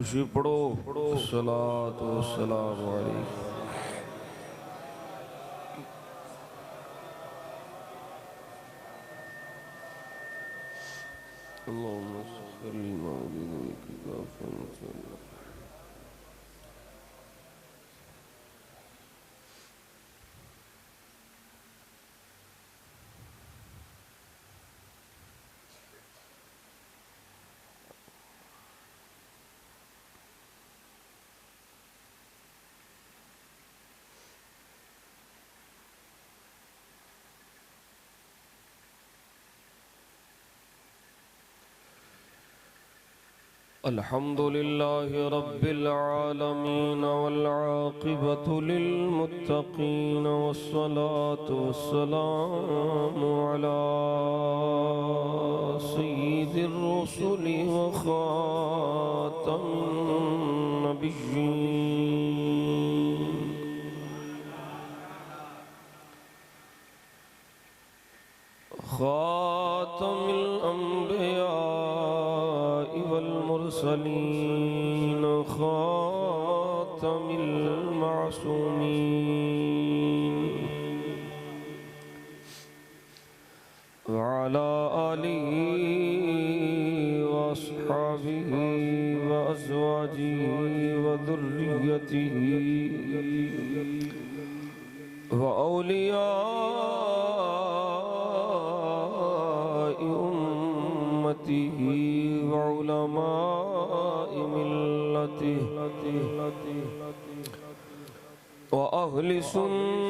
दुरूशी पढ़ो। सलात व सलाम अलैहि। अल्लाहुम्मा सल्ली अला अल्हम्दुलिल्लाहि रब्बिल आलमीन वल आक़िबतु लिल मुत्तक़ीन वस्सलातु वस्सलामु अला सय्यिदिर रुसुलि व ख़ातमिन नबिय्यीन ख़ातमिल अंबिया वल मुरसलीन ख़ातमिल मासूमीन व अला आलिहि व अस्हाबिहि व अज़वाजिहि व ज़ुर्रिय्यतिहि व औलियाइ उम्मतिहि व उलमाइ मिल्लतिहि व अहली सुन्नतिहि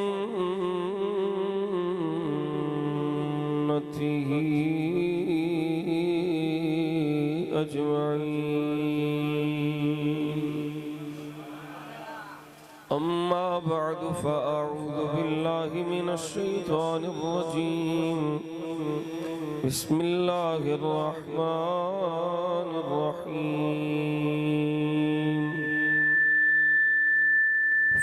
अजमईन। अम्मा बअदु फ़अऊज़ु बिल्लाहि मिनश शैतानिर रजीम। बिस्मिल्लाहिर रहमानिर रहीम।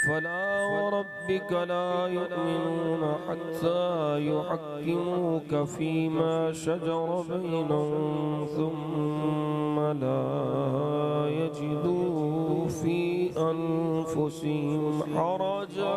फला व रब्बिका ला युमिनूना हत्ता युहक्किमूका फ़ीमा शजरा बैनहुम थुम्मा ला यजिदू फ़ी अनफुसिहिम हरजा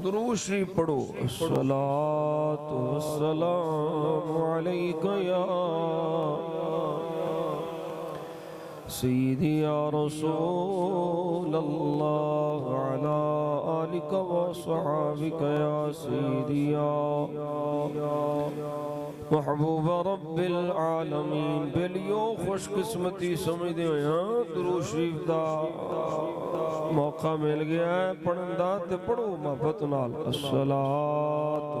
दुरूद शरीफ पढ़ो। अस्सलातु वस्सलामु अलैका या सय्यदी या रसूल अल्लाह अला आलिका व अस्हाबिका या सय्यदी या महबूब रब्बिल आलमीन। बेलियो खुशकिस्मती समझदे होया दुरूद शरीफ दा मौका मिल गया है पढ़न दा ते पढ़ो मोहब्बत नाल। अस्सलातु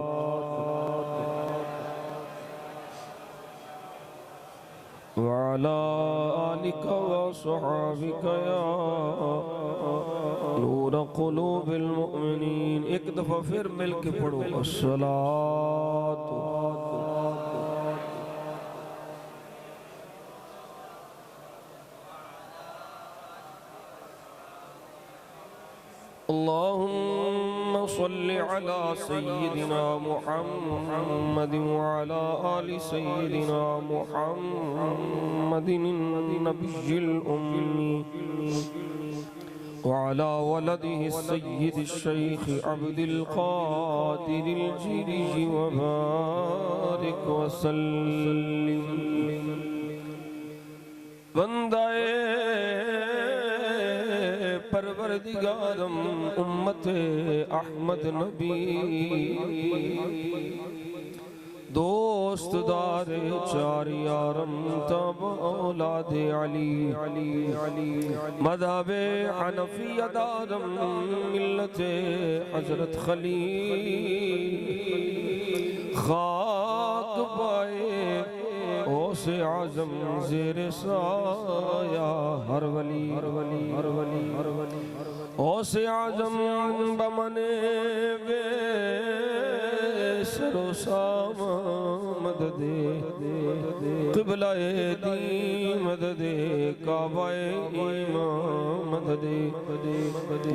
व अला आलिका व अस्हाबिका या नूर क़ुलूबिल मुमिनीन। एक दफा फिर मिल के पढ़ो। अस्सलातु अल्लाहुम्मा सल्लि अला सय्यिदिना मुहम्मद व अला आलि सय्यिदिना मुहम्मदिन नबिय्यिल उम्मी व अला वलदिहि सय्यिदि शैख़ अब्दुल क़ादिरिल जिली व बारिक व सल्लिम। बंदाए परवर परवरदिगारम उम्मत अहमद नबी दोस्त दारे चार यारम तब औलाद अली मज़हबे हनफिया दारम मिल्लत हजरत खलील खाक पाए ओसे आजम ज़ेरे साया हर वली ओसे आजम बमने वे सरोसाम मददे क़िबलाए दी मददे काबाए ईमान मददे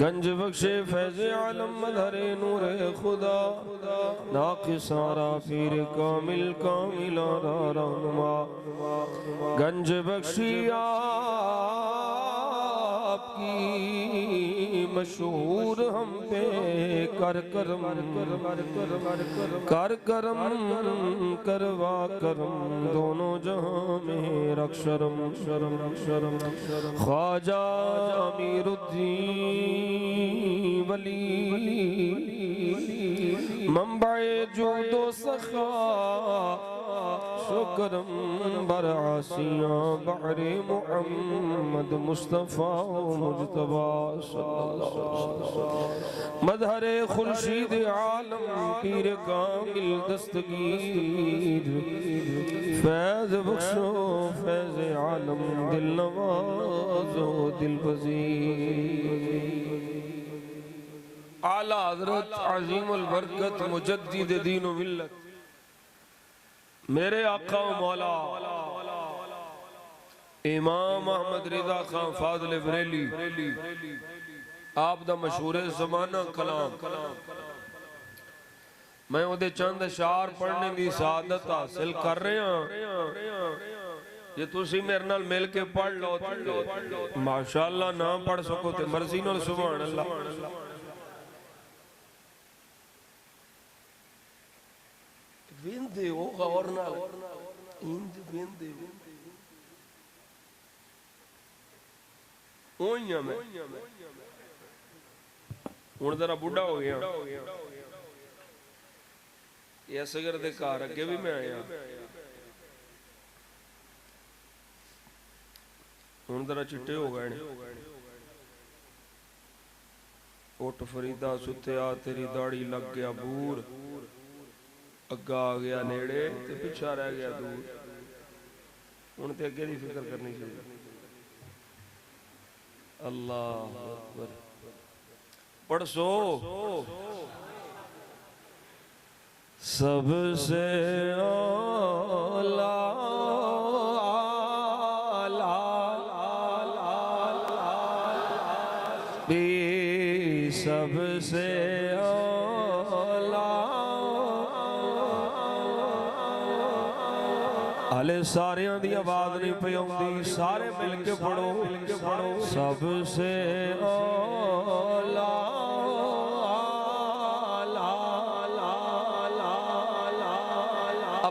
गंज बख्शे फैज़े आलम मदहरे नूरे खुदा नाक़िसारा पीर कामिल कामिलारा रहनुमा गंज बख्शिया आपकी मशहूर हम पे कर करम करवा करम दोनों जहां में रक्षरम शरम ख्वाजा अमीरुद्दीन वली मंबाए जूदो सखा शुक्रम बरआसियां बहरे मुहम्मद मुस्तफ़ा मुजतबा सल्लल्लाहु अलैहि वसल्लम मदहरे खुर्शीद आलम पीर कामिल दस्तगीर फैज़ बख्शो फैज़ आलम दिल नवाज़ो दिल पज़ीर आला हज़रत अज़ीमुल बरकत मुजद्दिद दीन व मिल्लत मेरे आका मौला इमाम अहमद रिज़ा खान फाज़िल बरेली आप दा मशहूर ज़माना कलाम मैं उहदे चंद अशार पढ़ने की सादत हासिल कर रहा जे तुसी मेरे नाल मिल के पढ़ लो माशाअल्लाह ना पढ़ सको तो मर्जी नाल सुभान अल्लाह वेंदे हो गौर नाल इंज वेंदे ओइयां मैं हुण जरा बुढ़ा हो गया ये असगर दे घर अगे भी मैं आया हुण जरा चिट्टे हो गए ने उठ फरीदा सुत्या तेरी दाढ़ी लग गया बूर अग्गा आ गया नेड़े ते पिछा रह गया दूर हुण ते अगे दी फिक्र करनी चाहिए अल्लाह अकबर पढ़सो सबसे औला सबसे हाले सारियां दी आवाज नहीं पई आउंदी सारे मिल के पढ़ो सबसे औला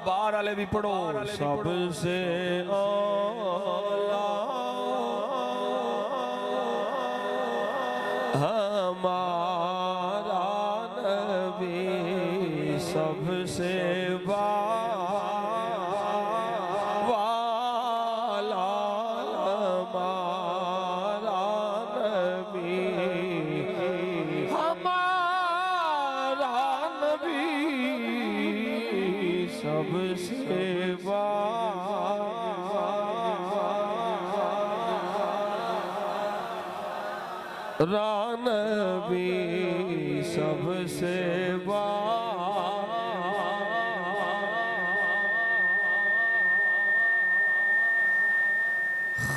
बाहर वाले भी पढ़ो सबसे औला हमारा नबी सबसे रानबी सबसे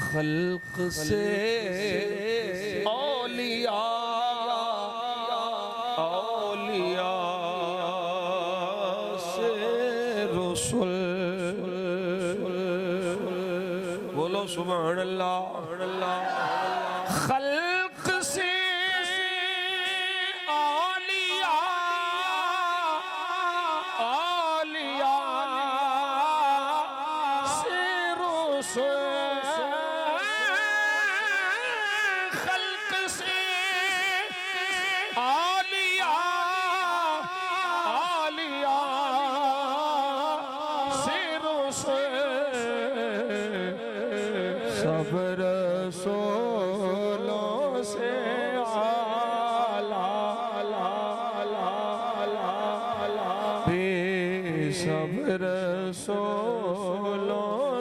खल्क से औलिया से रसूल बोलो सुभान अल्लाह खल्क से खल्क से सब रसूलों से आला सब रसूलों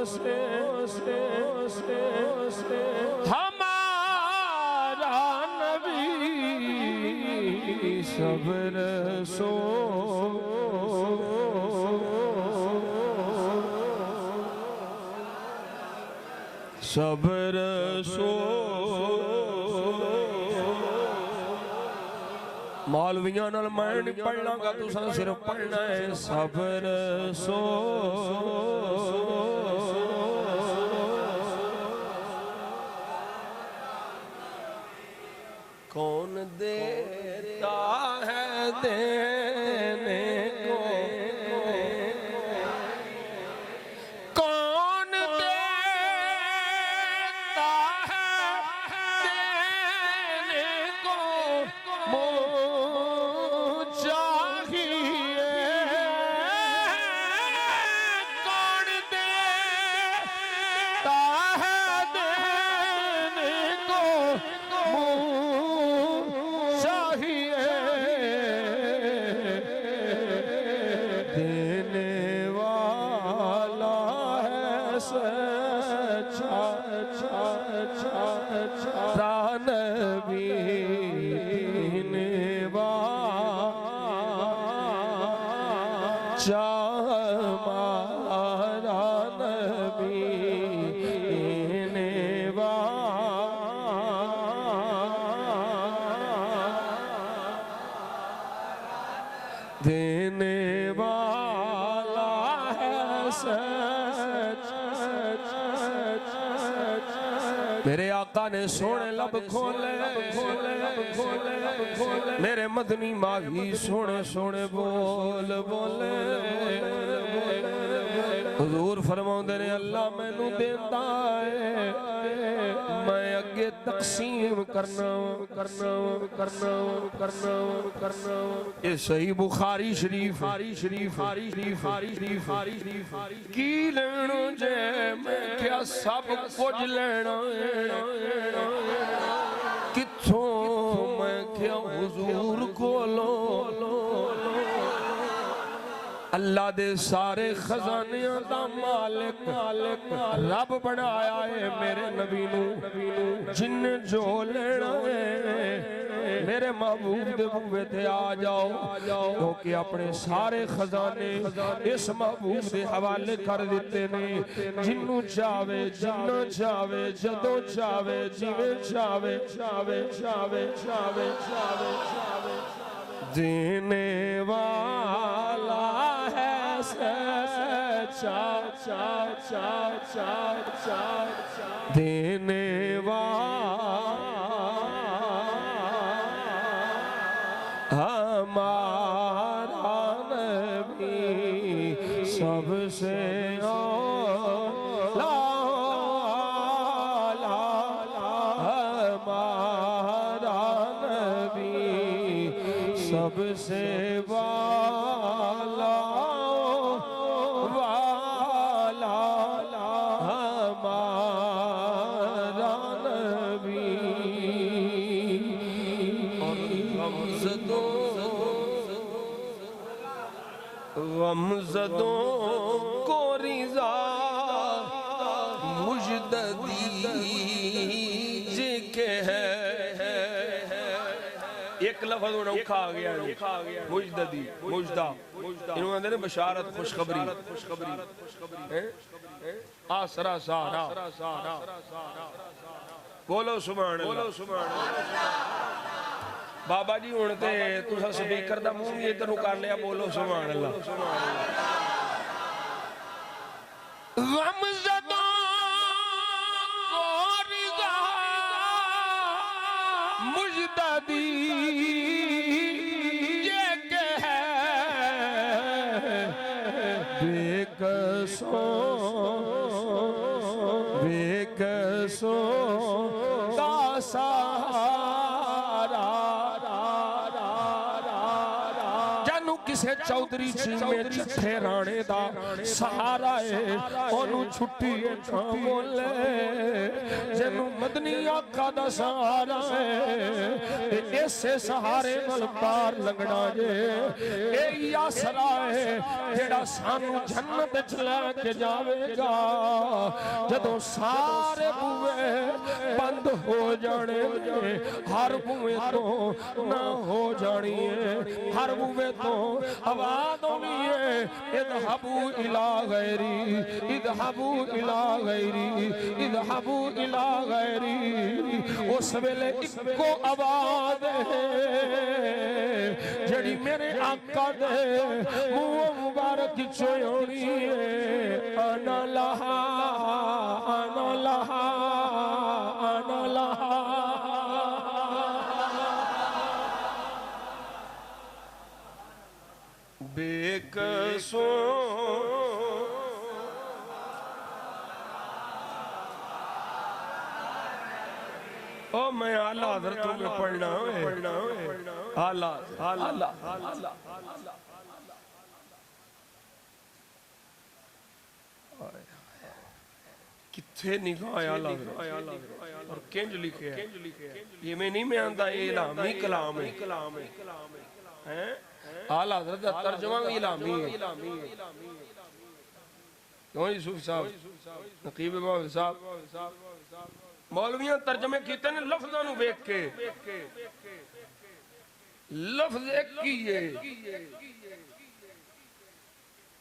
से हमारा नबी सब रसूल सब रसूल मौलवियां नाल मैं नहीं पढ़ लांगा तुसां सिर्फ पढ़ना है सब रसूल कौन देता है देने को कौन देता है देने को चाहिए कौन देता है देने को चाहिए देने वाला है सच्चा नबी देने वाला हमारा नबी देने देने वाला है सच मेरे आका ने सोने लब खोले मेरे मदनी माही सोने सोने बोल बोले हुजूर फरमाउंदे ने अल्लाह मैनू देंदा है मैं अगे तकसीम करना ये सही बुखारी शरीफ की लेना जे मैं क्या सब कुछ लेना किथों मैं क्या हुजूर कोलो अल्लाह दे सारे खजानियां दा मालिक रब बनाया है मेरे नबी नू जिन्ने जो लेना है मेरे महबूब दे बूहे ते आ जाओ क्योंकि अपने सारे खजाने इस महबूब दे हवाले कर दिते ने जिन्नू चावे जिन्ना चावे जदों चावे जिवें चावे देने वाला है सच्चा देने वाला हमारा नबी सबसे हमारा नबी सबसे वाला हमारा नबी और गमज़दों को रिज़ा मुजद्दी जी के है एक लफ्ज़ औखा आ गया मुजद्दी मुजदा इन्हों आंदे ने बशारत खुशखबरी आसरा सारा बोलो सुभान अल्लाह बाबा जी हुण ते तुसां स्पीकर दा मुंह भी इधर कर लिया बोलो सुभान अल्लाह गमज़दों को रिज़ा मुजद्दी ये के है बेकसों का सहारा जानू किसे चौधरी चीमे चिट्ठे राणे दा सहारा है ओनू छुट्टी है बोले जैनू मदनी आका दा सहारा है ऐसे सहारे नाल पार लगना जे ए आसरा है जेड़ा सानू जन्नत च लेके जावेगा जदों सारे बूहे बंद हो जाने हर बूहे तो ना हो जानी है हर बूहे तो आवाज होनी है इज़हबू इला गैरी इज़हबू इला गैरी इज़हबू इला गैरी उस वेले इक्को आवाज है जड़ी मेरे आका दे मुंह मुबारक चो होनी है अना लहा अना लहा अना लहा बेकसो ओ मैं आला हज़रत में पढ़ना है आला आला किथे निगाह आला और किंज लिखे है ये में नहीं मैं आंदा ये इलामी कलाम है हैं आला हज़रत दा तर्जुमा भी इलामी है क्यों यूसुफ साहब नकीब मौलवी साहब मौलवियां तर्जमे कीते ने लफ्जां नु देख के लफ्ज एक ही है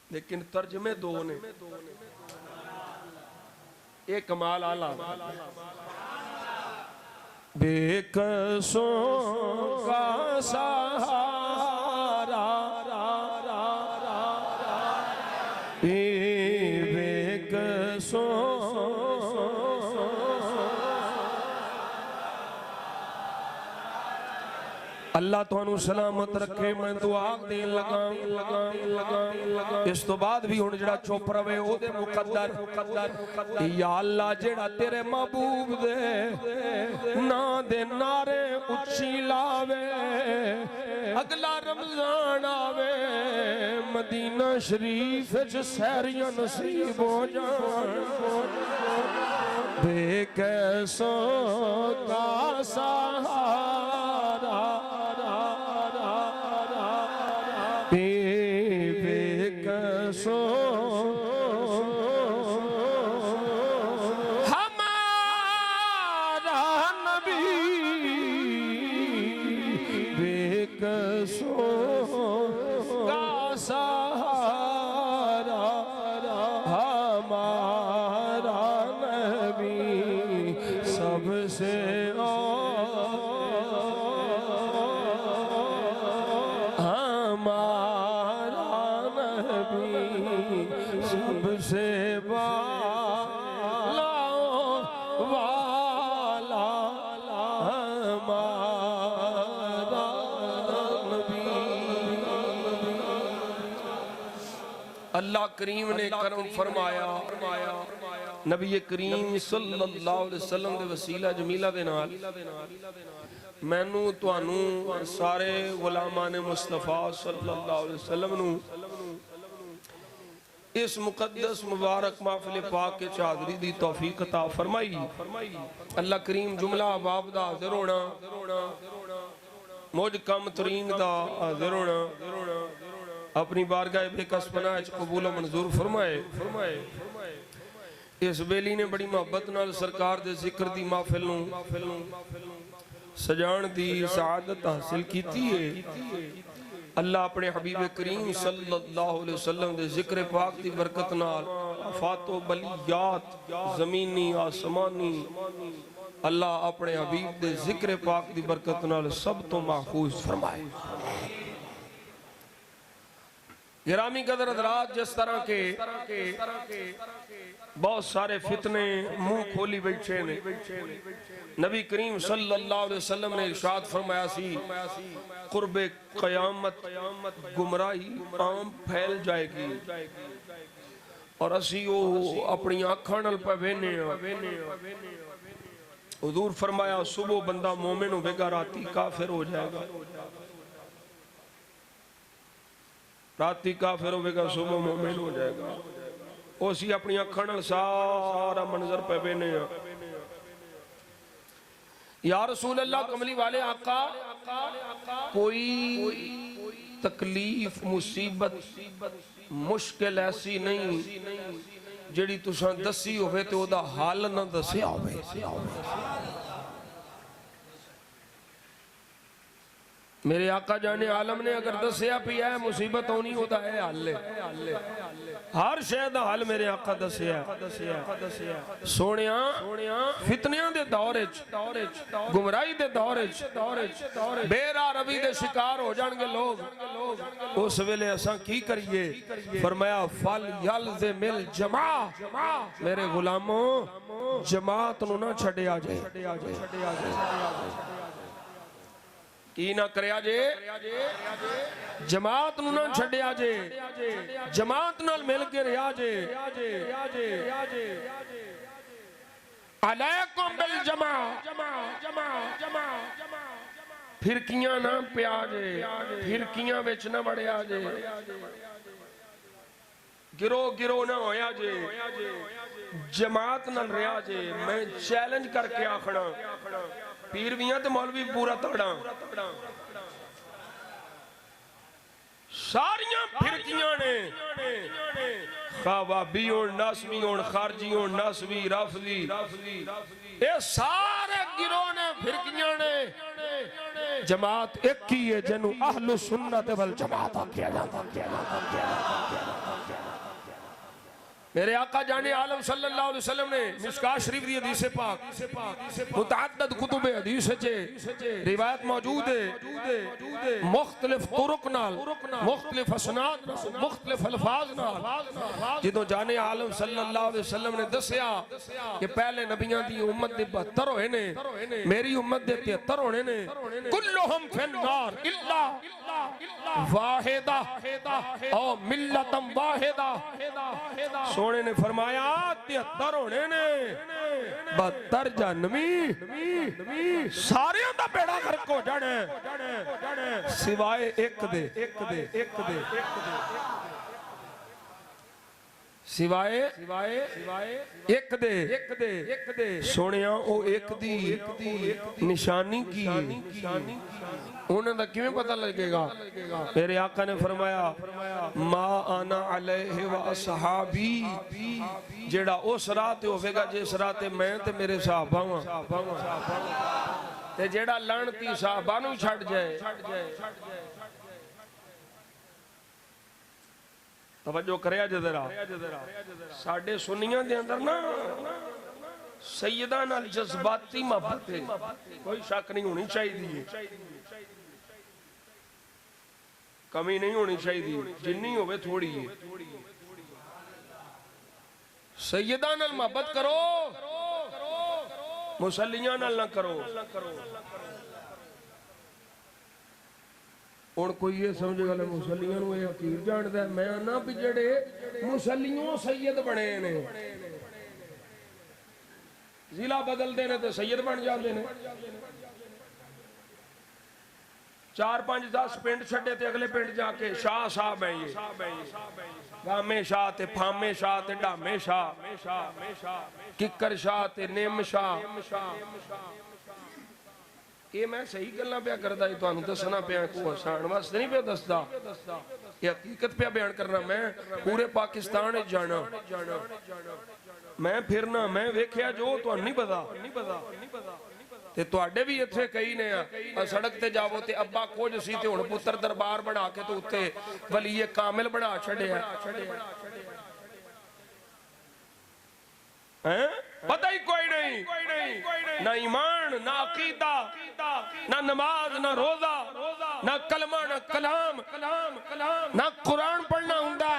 लेकिन तर्जमे दो ने एक कमाल आला बेकसों का सहारा बेकसों अल्लाह तुहानू सलामत रखे मैं दुआ देन लगा इस तो बाद भी हुण जेड़ा चुप रवे ओदे मुकद्दर या अल्लाह जेड़ा तेरे महबूब दे ना दे नारे उच्ची लावे अगला रमजान आवे मदीना शरीफ च सहरियां नसीब हो जान बेकसों का सहारा हमारा नबी बेकसों का सहारा हमारा नबी सबसे सबसे वाला हमारा नबी अल्लाह करीम ने करम फरमाया नबी करीम सल्लल्लाहु अलैहि वसल्लम दे वसीला जमीला दे नाल मैनू तुहानू सारे गुलामां ने मुस्तफा सल्लल्लाहु अलैहि वसल्लम नू इस मुकद्दस मुबारक महफिल पाक के चादरी दी तौफीक अता फरमाई अल्लाह करीम जुमला बाब दा हाज़िर होना मुझ कम तरीन दा हाज़िर होना अपनी बारगाह बेकसपना च कबूल मंजूर फरमाए इस बेली ने बड़ी मोहब्बत नाल सरकार दे जिक्र दी महफिल नूं सजाण दी सआदत हासिल कीती है अल्लाह अपने हबीब करीम सल्लल्लाहु अलैहि वसल्लम दे जिक्र पाक दी बरकत नाल आफातो बलियात ज़मीनी आसमानी अल्लाह अपने हबीब दे जिक्र पाक दी बरकत नाल सब तो महफूज फरमाए। गिरामी कदर हज़रात जिस तरह के बहुत सारे फितने मुंह खोली बैठे ने नबी करीम सल्लल्लाहु अलैहि वसल्लम ने इरशाद फरमाया सी कुर्बे क़यामत गुमराही आम फैल जाएगी और असी वो अपनी आँखां नाल पे वेने हुजूर फरमाया सुबह बंदा मोमिन होगा राती काफिर हो जाएगा राती काफिर होगा सुबह मोमिन हो जाएगा। उसी अपनी अखां नाल सारा मंजर पे बेने या रसूल अल्लाह कमली वाले आका कोई तकलीफ मुसीबत मुश्किल ऐसी नहीं जिहड़ी तुसां दसी होवे ते ओदा हल ना दसिया होवे। मेरे आका जाने आलम ने अगर दसिया भी है मुसीबत होनी होता है हल हर शय दा हल मेरे आका दसिया। सोनिया फितनियां दे दौर च गुमराही दे दौर च बेरा रवि दे शिकार हो जाणगे लोग उस वेले असां की करिए। फरमाया फल यल्ज़ मिल जमा मेरे गुलामों जमात नूं ना छड्डिया जे की ना करया जे जमात नूं ना छड्डिया जे जमात नाल मिल के रहा जे। अलैकुम बिल जमा फिरकियां ना पिया जे फिरकियां विच ना वड़िया जे गिरो ना होया जे जमात नाल रहा जे। मैं चैलेंज करके आखना पीर भी तो मौलवी पूरा तगड़ा सारियां फिरकियां ने खवाबी होण नासवी होण खारजी होण नासवी राफजी ये सारे गिरोह ने फिरकियां ने जमात एक ही है जिन्हों अहलु सुन्नत वल जमात आख्या जाता। मेरे आका जाने आलम सल्लल्लाहु अलैहि वसल्लम ने मिशकात शरीफ दी हदीस पाक मुतअद्दिद कुतुब हदीस च रिवायत मौजूद है मुख्तलिफ तुरुक नाल मुख्तलिफ असनाद मुख्तलिफ अल्फाज नाल जिदों जाने आलम सल्लल्लाहु अलैहि वसल्लम ने दसिया कि पहले नबियां दी उम्मत दे 72 होए ने मेरी उम्मत दे 73 होने ने कुल्लुहुम फिन्नार इल्ला वाहिदा ओ मिल्लतम वाहिदा। सोने ने फरमाया 73 होने ने 72 जहन्नमी सारे दा बेड़ा गर्क हो जाना सिवाय एक दे सिवाय एक दे सोनिया ओ एक दी निशानी की उन्हें दा किवें पता लगेगा। मेरे आका ने फरमाया मा आना अलैहि व असहाबी जेड़ा उस राह ते होवेगा जिस राह ते मैं ते मेरे सहाबा ते जेड़ा लानती सहाबा नूं छड्ड जाए तवज्जो करया जे जरा साडे सुन्नियां दे अंदर ना सैयदा नाल जज्बाती मोहब्बत है कोई शक नहीं होनी चाहिए कमी नहीं होनी चाहिए जिन्नी होवे थोड़ी है। सैयदा नाल मोहब्बत करो मुसल्लियां नाल ना करो। और कोई ये समझेगा मुसल्लियां नूं ये हकीर जानदा है मैं ना भी जेड़े मुसल्लियों सैयद बने ने जिला बदलते ने तो सैयद बन जाते हैं 4-5-10 पिंड छड्डे ते अगले पिंड जाके शाह साहब है ये गामे शाह ते फामे शाह ते ढामे शाह किकर शाह ते निम शाह ये मैं सही गल्लां पिया करदा ही तुहानू दसना पिया को हसाण वास्ते नहीं पिया दसदा ये हकीकत पिया बयान करना। मैं पूरे पाकिस्तान विच जाना मैं फिरना मैं वेख्या जो तुहानू नहीं पता ते तुहाडे भी इत्थे कई ने सड़क ते जावो ते अब्बा कुछ सी ते हुण पुत्र दरबार बना के तो उत्ते वलीए कामिल बना छड़िया हैं पता ही कोई नहीं ना ईमान ना अकीदा ना नमाज ना रोजा ना कलमा ना कलाम ना कुरान पढ़ना हुंदा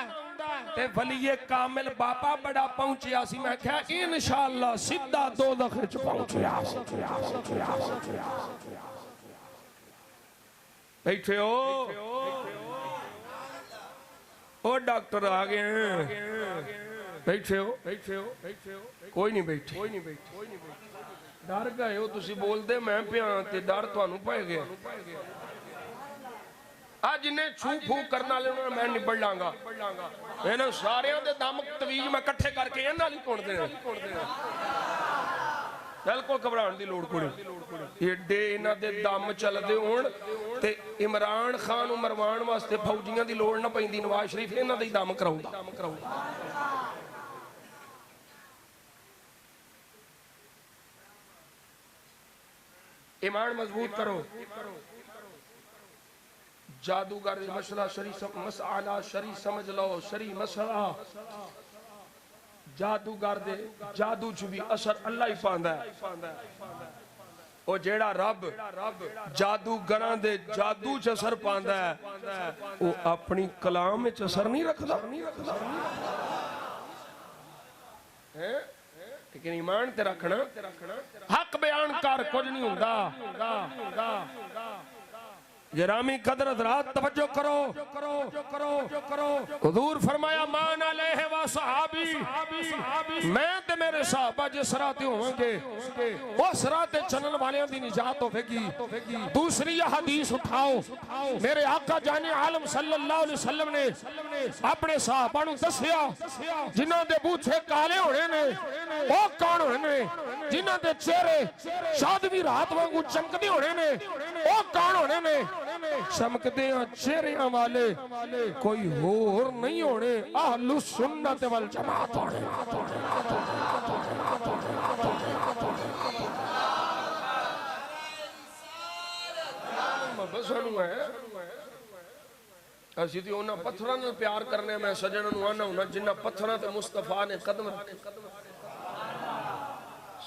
ते वलीए कामिल बाबा बड़ा पहुंचिया सी मैं क्या इंशाअल्लाह सीधा दोज़ख च पहुंचिया बैठे हो ओ डॉक्टर आ गए हैं बैठे हो कोई नहीं बैठे डर गए हो तुसी बोलते मैं पिया ते डर तुहानू पै गया आ जिन्हें छू फू करने वाले उन्होंने मैं निबड़ लांगा इन्होंने सारे दे दम तवीज मैं कट्ठे करके इन्होंने ही पुण देने बिल्कुल घबराने की लोड़ कोई एडे इन्हों के दम चलते होण ते इमरान खान मरवाण वास्ते फौजियों की लोड़ ना पैंदी नवाज शरीफ इन्हों के दम कराऊंगा ईमान मजबूत करो जादूगर मसला शरी मसला शरी समझ लो शरी मसला जादूगर दे जादू च भी असर अल्लाह ही पांदा है ओ जेड़ा रब जादूगरां दे जादू च असर पांदा है वो अपनी कलाम च असर नहीं रखदा हैं लेकिन ईमान ते रखना हक बयान कर कुछ नहीं हुंदा गिरामी कदर हज़रात तवज्जो करो हुजूर फरमाया मान अलैहि व सहाबी मैं ते मेरे सहाबा जिस राह ते होवांगे उस राह ते चलण वालियां दी निजात होवेगी दूसरी यह हदीस उठाओ मेरे आका जाने आलम सल्लल्लाहु अलैहि वसल्लम ने अपने सहाबा नु दस्सिया जिन्हां दे बूथे काले होने ने ओ कौन होने ने जिन्हां दे चेहरे शादवी रात वांगू चमकदे होने ने ओ कौन होने ने चमकदे चेहरियां वाले कोई होर नहीं होने अहलुस सुन्नत वल जमात होने असी तो उन्होंने पत्थरों से प्यार करने मैं सजन आना हूं जिन्ना पत्थरों से मुस्तफा ने कदम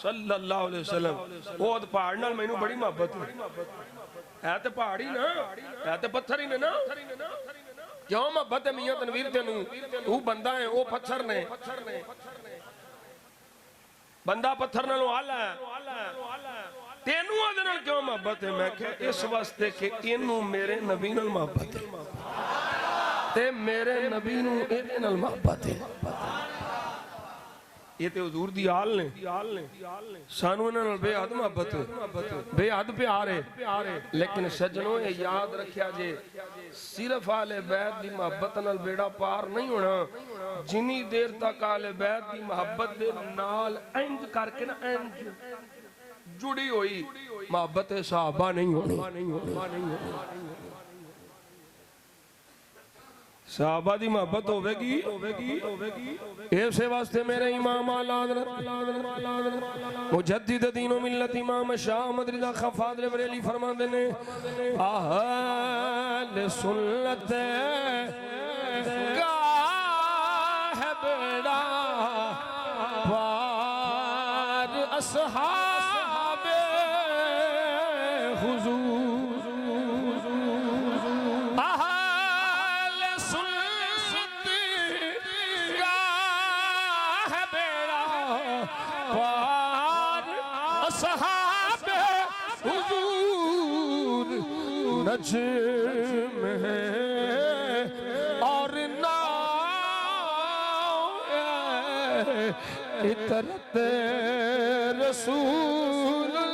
सल्लल्लाहु अलैहि वसल्लम वो पहाड़ नाल मैनू बड़ी मोहब्बत है तो पहाड़ ही ना है तो पत्थर ही ने ना क्यों मोहब्बत है मियां तनवीर तेनू तू बंदा है वो पत्थर ने बंदा पत्थर नालों आला है तेनू ओदे नाल क्यों मोहब्बत है मैं कहा इस वास्ते कि इनू मेरे नबी नाल मोहब्बत है ते मेरे नबी नू इहदे नाल मोहब्बत है ये तो हुजूर दी आल ने सानू इन्हां नाल बेहद मोहब्बत बेहद प्यार है लेकिन सज्जनों ये याद रखिया जे सिर्फ आले बैत दी मोहब्बत नाल बेड़ा पार नहीं होना जिनी देर तक आले बैत दी मोहब्बत दे नाल इंज करके ना इंज जुड़ी हुई मोहब्बत सहाबा नहीं होनी सहाबा दी मोहब्बत होवेगी इस वास्ते मेरे इमाम आला मुजद्दिद दीन व मिल्लत इमाम शाह अहमद रिज़ा ख़ाफ़ाज़ बरेली फरमाते ने अहले सुन्नत का है बेड़ा पार असहाबे हुजूर नज्म है और इतरत रसूलुल्लाह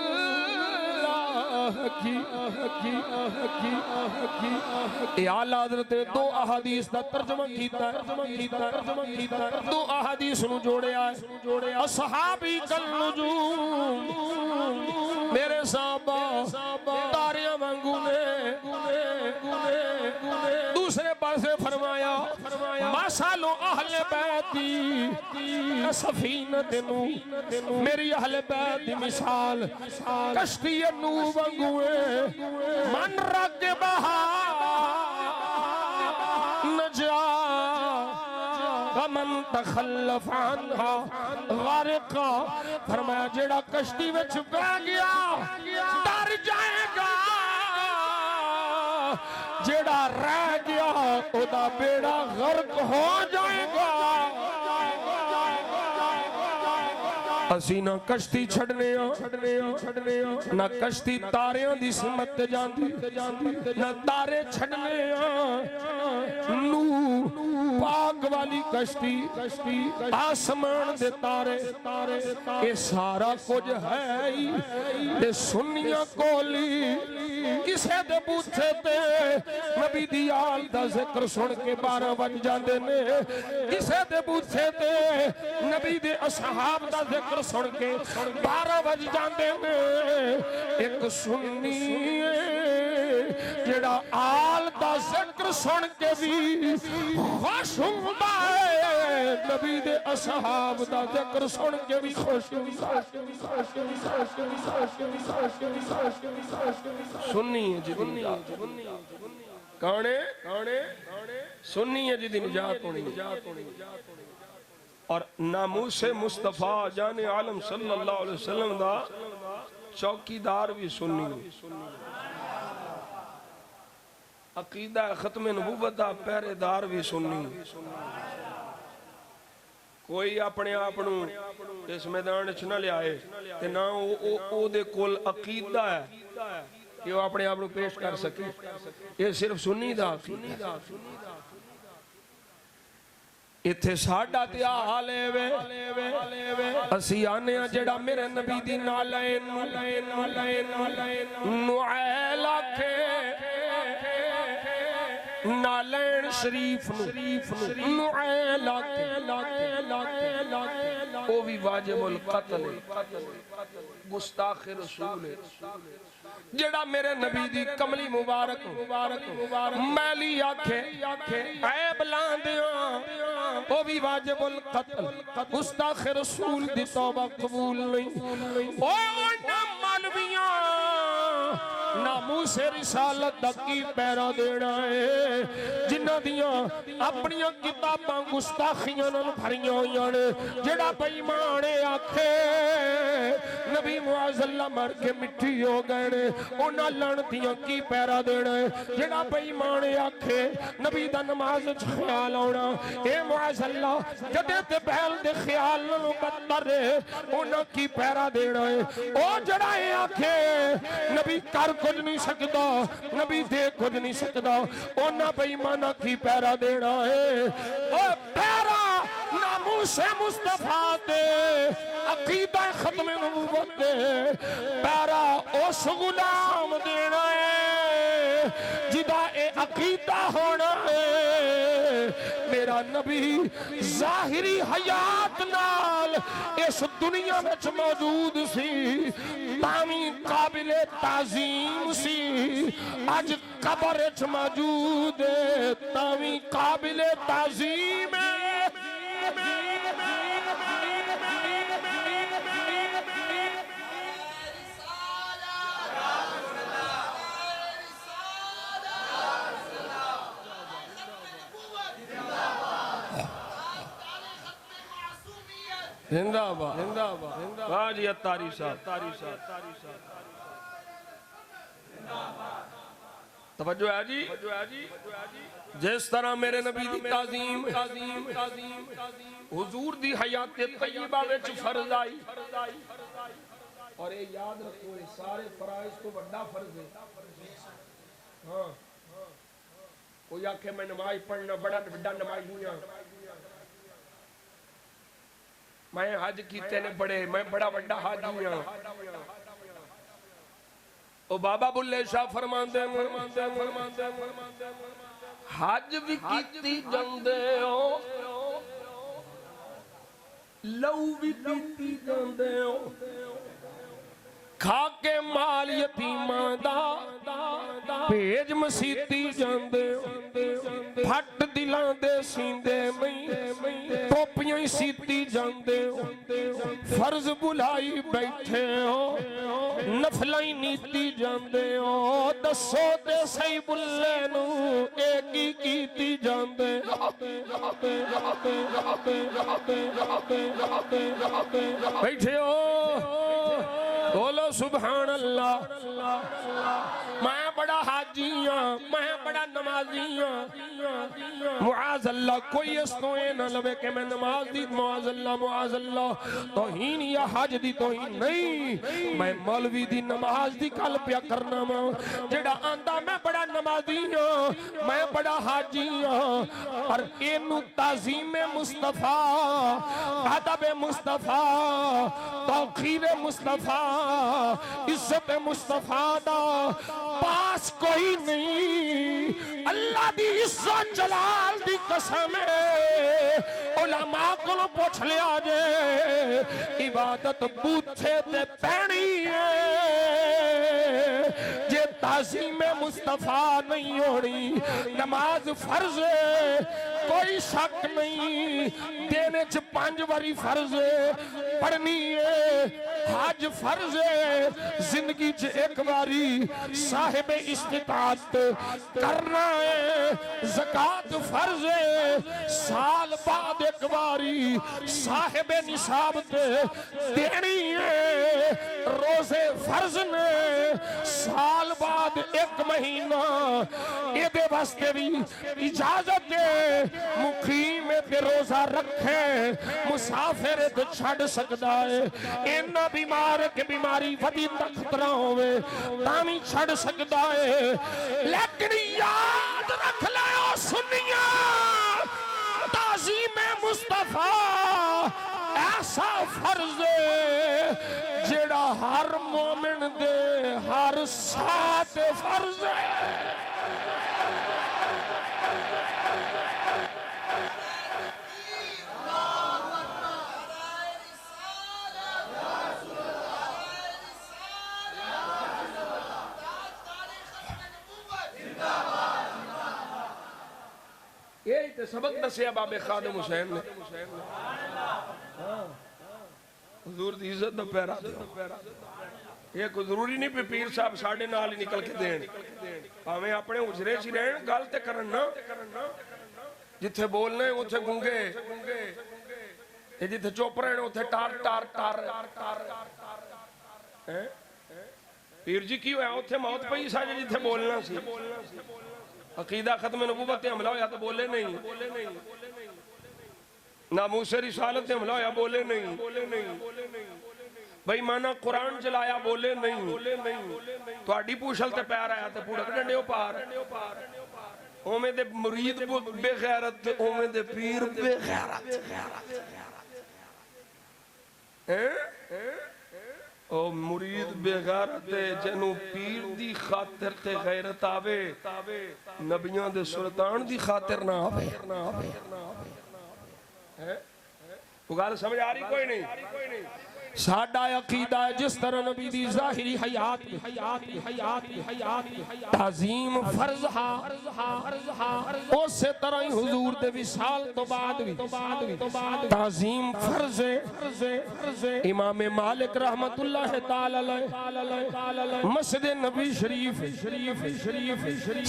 की आला हज़रत दो अहादीस दा तर्जुमा कीता दो अहादीस नु जोड़िया असहाबी कल नुजूम मेरे साहबा तारियां वांगू ने दूसरे पासे फरमाया मसालो अहले बैती सफीनत नू मेरी अहले बैत दी मिसाल कश्ती नू वांगू मन रग बहा नजा मन तखल्लफ अन्हा गारिका फरमाया जेड़ा कश्ती विच बह गया डर जाएगा जेड़ा रह गया ओदा बेड़ा गर्क हो जाएगा असी ना कश्ती छड़ने ना कश्ती तारियां दी सिमत ते जांदी ना तारे छड़ने नू पाक वा वाली कश्ती आसमान दे तारे ये सारा कुछ है ही ते सुन्नियां कोली किसे दे बूथे ते नबी दी आल दा जिक्र सुन के 12 बज जांदे ने किसे दे बूथे ते नबी दे असहाब दा जिक्र सुन के 12 बज जांदे ने एक सुन्नी जेड़ा आल दा जिक्र सुन के भी खुश हुंदा है नबी दे असहाब दा जिक्र सुन के भी खुश हुंदा सुन्नी है जिदी कौन है सुन्नी है जिदी निजात होनी और नामूसे मुस्तफा जाने आलम सल्लल्लाहु अलैहि वसल्लम दा चौकीदार भी सुन्नी अकीदा खत्म नबूवत दा पहरेदार भी सुन्नी कोई अपने आप नू इस मैदान च ना लियाए ते ना ओ दे कोल अकीदा है कि वो अपने आप नू पेश कर सके ये सिर्फ सुन्नी दा इत्थे साडा ते हाल है वे असी आने जेड़ा मेरे नबी दी नालैन नुऐल आखे नालैन शरीफ नुऐल ओ भी वाजिबुल कत्ल गुस्ताख रसूल है जेड़ा मेरे नबी दी कमली मुबारक मैली आखे ऐब लांदियां ओ भी वाजिबुल कत्ल गुस्ताख रसूल दी तौबा कबूल नहीं ओ ना मौलवियां नामूसे रिसालत दा की पैरा देना है जिन्हां दियां अपनियां किताबां गुस्ताखियां नाल भरियां होईयां ने जेड़ा बेईमान आखे नबी मुअज़्ज़ल मर के मिट्टी हो गए ने उन्हां लानतियां की पैरा देना है जेड़ा बेईमान आखे नबी दा नमाज च ख्याल आउणा ए मुअज़्ज़ल जदे ते बैल दे ख्याल नालों बदतर है उन्हां की पैरा देना है ओ जेड़ा आखे नबी कर कुछ नहीं सकता नबी दे कुछ नहीं सकता उन्हां बेईमाना की पैरा देना है ओ पैरा नामूसे मुस्तफा दे अकीदा खत्म नबूवत दे पैरा उस गुलाम देना है जिदा ए अकीदा होना है मेरा नबी जाहिरी हयात नाल इस दुनिया में मौजूद सी तामी काबिले ताजीम सी आज कब्र च मौजूद है तामी काबिले ताजीम है जिंदाबाद जिंदाबाद वाह जी अत्तारी साहब तवज्जो है जी जिस तरह मेरे नबी दी ताजीम हुजूर दी हयात तय्यबा विच फर्ज आई और ये याद रखो ये सारे फराइज तो बड़ा फर्ज है हां कोई आखे मैं नमाज पढ़ना बड़ा बड़ा नमाजी हां मैं हज कीते ने बड़े मैं बड़ा बड़ा हाजी हां ओ बाबा बुल्ले शाह फरमांदे हज भी कीती जांदे हो लहू भी पीती जांदे हो खा के माल यतीमां दा भेज मसीती जांदे हो फट दिलां दे सींदे मई टोपियां ही सीती जांदे हो फर्ज बुलाई बैठे हो नफलां ही नीती जांदे हो दसो ते सही बुल्ले नू एक ही कीती जांदे बैठे हो बोलो सुभान अल्लाह मैं बड़ा हाजी हां मैं बड़ा नमाजी हां मुआज़ अल्लाह कोई इस तो ये ना लवे कि मैं नमाज दी मुआज़ अल्लाह तौहीन या हज दी तौहीन नहीं। मैं मौलवी दी नमाज दी गल पिया करना वा जेड़ा आंदा मैं बड़ा नमाजी हां मैं बड़ा हाजी हां पर इनू ताज़ीम मुस्तफा अदब मुस्तफा तौक़ीर मुस्तफा इज्जत मुस्तफा दा पास कोई नहीं। अल्लाह दी इज्जत जलाल दी कसम है उलमा को पूछ लिया जे इबादत बूथे ते पैनी है जे ताज़ीम मुस्तफा नहीं होनी नमाज फर्ज है कोई शक नहीं देने च 5 बारी फर्ज है पढ़नी है हज फर्ज है जिंदगी च एक बारी साहिब इस्तिताअत करना है ज़कात फर्ज है साल बाद एक बारी साहिब निसाब ते देनी है रोजे फर्ज ने साल बाद 1 महीना ये वास्ते भी इजाजत है मुकीम ते रोजा रखे मुसाफिर ते छड़ सकदा है इन्ना बीमार के बीमारी वधी दा खतरा होवे तामी छड़ सकदा है लेकिन याद रख लियो सुनिया ताज़ीम मुस्तफा ऐसा फर्ज है जेड़ा हर मोमिन दे हर साथ फर्ज है। यही तो सबक दसिया बाबे खादिम हुसैन ने हुजूर दी इज्जत दा पैरा ये कोई जरूरी नहीं पीर साहब साढ़े नाल ही निकल के देन भावें अपने उजरे च रहन गल ते करन ना जिथे बोलना है उथे गूंगे जिथे चुप रहना उथे टार टार टार पीर जी की होया उथे मौत पई सा जिथे बोलना सी अकीदा खत्म नबूवत ते हमला होया तो बोले नहीं नामूसे रिसालत ते हमला होया बोले नहीं भाई माना कुरान चलाया बोले नहीं तुहाडी पूछल ते पैर आया ते पुड़क डंडियो पार ओवें दे मुरीद बेगैरत ते ओवें दे पीर बेगैरत ओ मुरीद बेगैरत जनु पीर दी खातिर ते गैरत आवे नबियां दे सुल्तान दी खातिर ना आवे वो गल समझ आ रही कोई नहीं साडा अकीदा है जिस तरह नबी दी ज़ाहिरी हयात ताज़ीम फर्ज हा उसे तरह ही हुजूर दे विसाल तो बाद भी ताज़ीम फर्ज है। इमाम मालिक रहमतुल्लाह ताला अलैह मस्जिद नबी शरीफ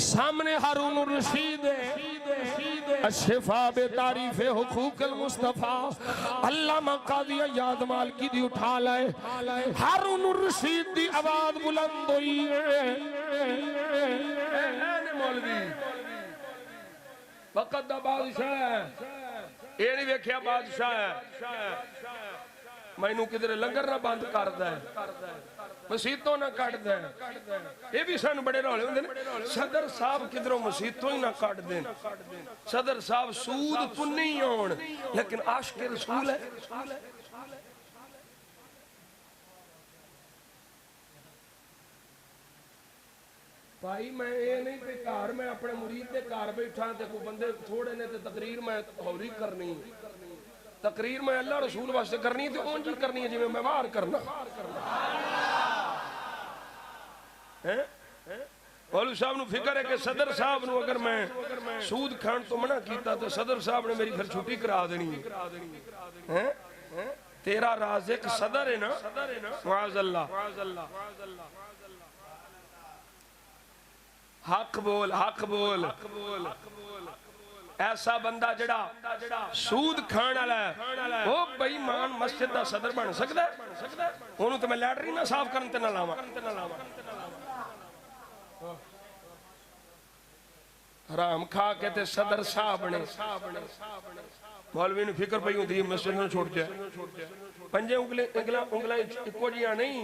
सामने हारून रशीद अशफा बे तारीफ हुकूक अल मुस्तफा अल्लामा काजी याद मालिकी दी उठा लाए हारून रशीद दी आवाज बुलंद हुई मौलवी वक़्त दा बादशाह ये नहीं वेख्या बादशाह मैनू किधरे लंगर ना बंद करदा है मसीतों ना कटदा है ये भी सानू बड़े रौले हुंदे ने सदर साहब किधरों मसीतों ही ना कट देन सदर साहब सूद पुन्नी होण लेकिन आशिक रसूल है भाई मैं ये नहीं कि घर मैं अपने मुरीद के घर बैठा ते कोई बंदे थोड़े ने ते तकरीर मैं हौली करनी तकरीर मैं अल्लाह रसूल वास्ते करनी ते उंज करनी है जिवें मैं बाहर करना हैं मौलवी साहब नु फिक्र है कि सदर साहब नु अगर मैं सूद खान तो मना कीता तो सदर साहब ने मेरी फिर छुट्टी करा देनी है तेरा राज़िक सदर है ना माज़अल्लाह हक बोल ऐसा बंदा जड़ा सूद खान वाला है वो बेईमान मस्जिद दा सदर बन सकदा है ओनू तो मैं लैटरी ना साफ करन ते ना लावां हराम खा के ते सदर साहब ने मौलवी ने फिक्र पई हुंदी मस्जिद नूं छोड़ दिया पंजे उंगलां इक्को जिहियां नहीं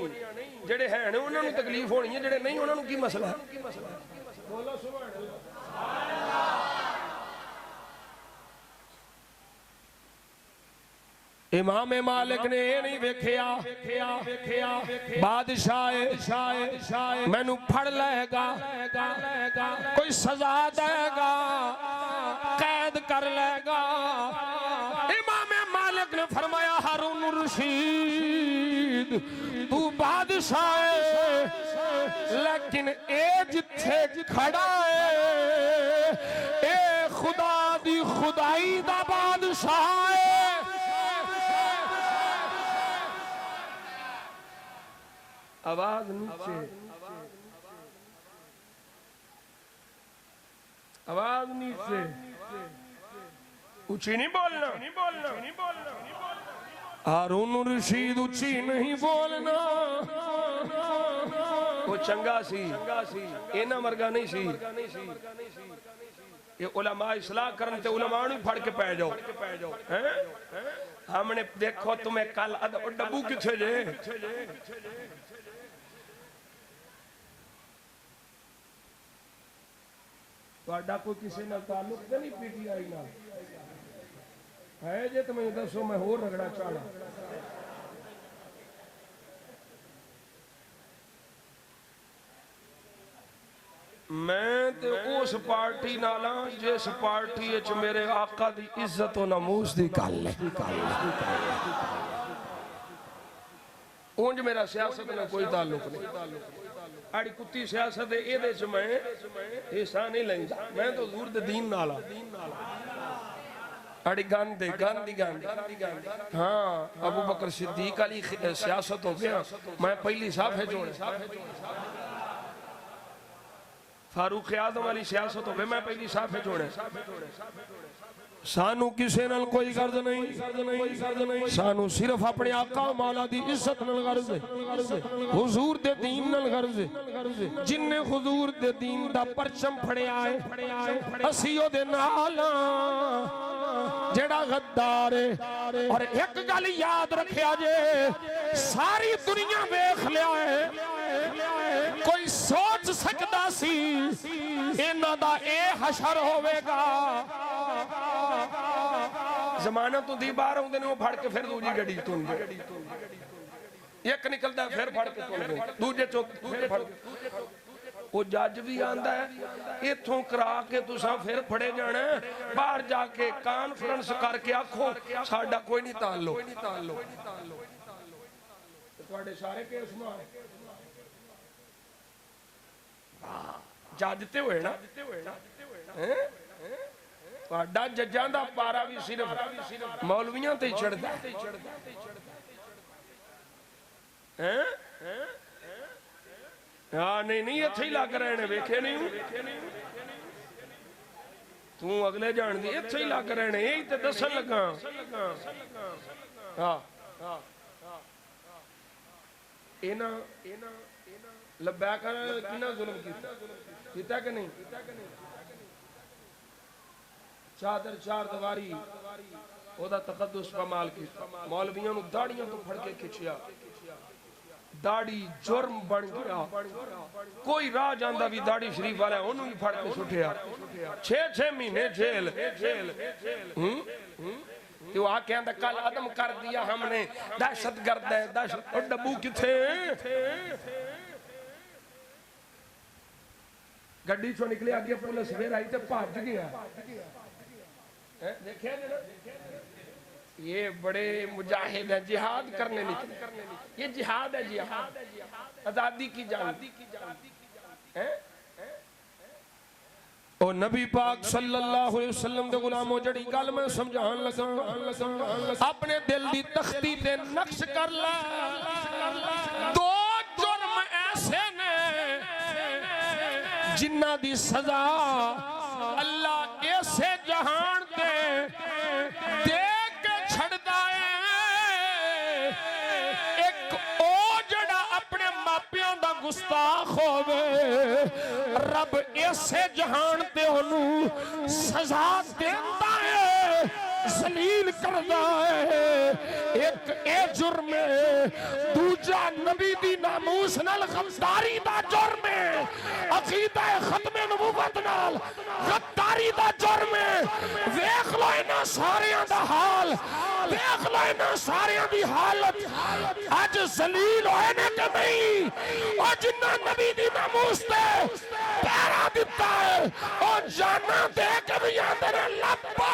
जेड़े हैं ने उन्हां नूं तकलीफ होनी है जेड़े नहीं उन्हां नूं की मसला है बोलो सुभान अल्लाह इमाम मालिक ने ये नहीं वेखिया बादशाह मैनू फड़ लेगा कोई सजा देगा कैद कर लेगा इमाम मालिक ने फरमाया हारून रशीद तू बादशाह लेकिन ए जिथे खड़ा है ए खुदा दी खुदाई दा बादशाह है आवाज नीचे आवाज नीचे ऊंची नहीं बोलना हारून रशीद ऊंची नहीं बोलना वो चंगा सी इना वर्गा नहीं सी ये उलमा इस्लाह करन ते उलमा नु फड़ के पै जाओ हैं हमने देखो तुम्हें कल डब्बू किथे जे ਤੁਹਾਡਾ कोई किसी नाल ताल्लुक तो नहीं पीटीआई नाल है जे तो मैं दसो मैं होर रगड़ा चाड़ा मैं ते उस पार्टी नाल जिस पार्टी च मेरे आका दी इज्जत और नमूस दी गल है उंज मेरा सियासत नाल कोई ताल्लुक नहीं आड़ी कुत्ती सियासत है मैं हिस्सा नहीं लेंदा मैं तो हजूर दे दीन नाल आड़ी गंद हाँ अबू बकर सिद्दीक अली सियासत हो गया मैं पहली साफे जोड़े फारूक आजम वाली सियासत हो गई मैं पहली साफे जोड़े सानू किसे नाल कोई गर्ज नहीं सानू सिर्फ अपने आका मौला दी इज्जत नाल गर्ज है हुजूर दे दीन नाल गर्ज है जिन्ने हुजूर दे दीन दा परचम फड़िया है असी ओदे नाल जेड़ा गद्दार है और एक गल याद रखिया जे सारी दुनिया देख लिया है कोई सोच सकता सी इन्हां दा ए हशर होवेगा जमानत तो दी बाहर आउंदे ने वो फड़ के फिर दूजी गड्डी तुंदे एक निकलदा फिर फड़ के तुंदे दूजे चौक फिर फड़ वो जज भी आंदा है इथों करा के तुसां फिर फड़े जाना बाहर जाके कॉन्फ्रेंस करके आखो साडा कोई नहीं ताल्लुक तुहाडे सारे केस मार जज ते होए ना हैं जजा का पारा भी सिर्फ मौलवियां ते चढ़ता हाँ नहीं इत्थे ही लग रहे ने वेखे नहीं तू अगले जान दी इत्थे ही लग रहे ने यही तो दसन लगा हाँ लब्बैक कितना जुल्म किया कि नहीं चादर चार दवारी ओदा तकद्दुस कमाल की मौलवियों नु दाड़ियां तो फड़ के खिंचिया दाड़ी जुर्म बन गया कोई राह जांदा भी दाड़ी शरीफ वाला ओनू भी फड़ के सुटिया 6 महीने जेल तो आ कहंदा कल अदम कर दिया हमने दहशतगर्द है दहशत और डब्बू किथे गड्डी चो निकले आगे पुलिस फिर आई तो भज गया देखिए ये बड़े मुजाहिद है जिहाद करने निकले ये जिहाद है जिहाद आजादी की जान और नबी पाक सल्लल्लाहु अलैहि वसल्लम दे गुलामो जड़ी गल मैं समझान लगा अपने दिल दी तख्ती ते नक्श कर ला दो जुर्म ऐसे ने जिन्ना दी सजा अल्लाह ऐसे जहान दे के छड़दा है एक ओ जड़ा अपने मापियां दा गुस्ताख होवे रब ऐसे जहान ते ओनू सजा देंदा है, जलील करदा है। एक ए जुर्म है, दूजा नबी दी नामूस नाल गद्दारी दा जुर्म है, अकीदा खत्मे नबूवत नाल गद्दारी दा जुर्म है। वेख लो इन्हां सारियां दा हाल, देख लो इन्हां सारियां दी हालत। अज जलील होए ने कि नहीं? और जिन्ना नबी दी नामूस ते पैरा दिता है, और जाना दे के भी आंदे ने लब्बा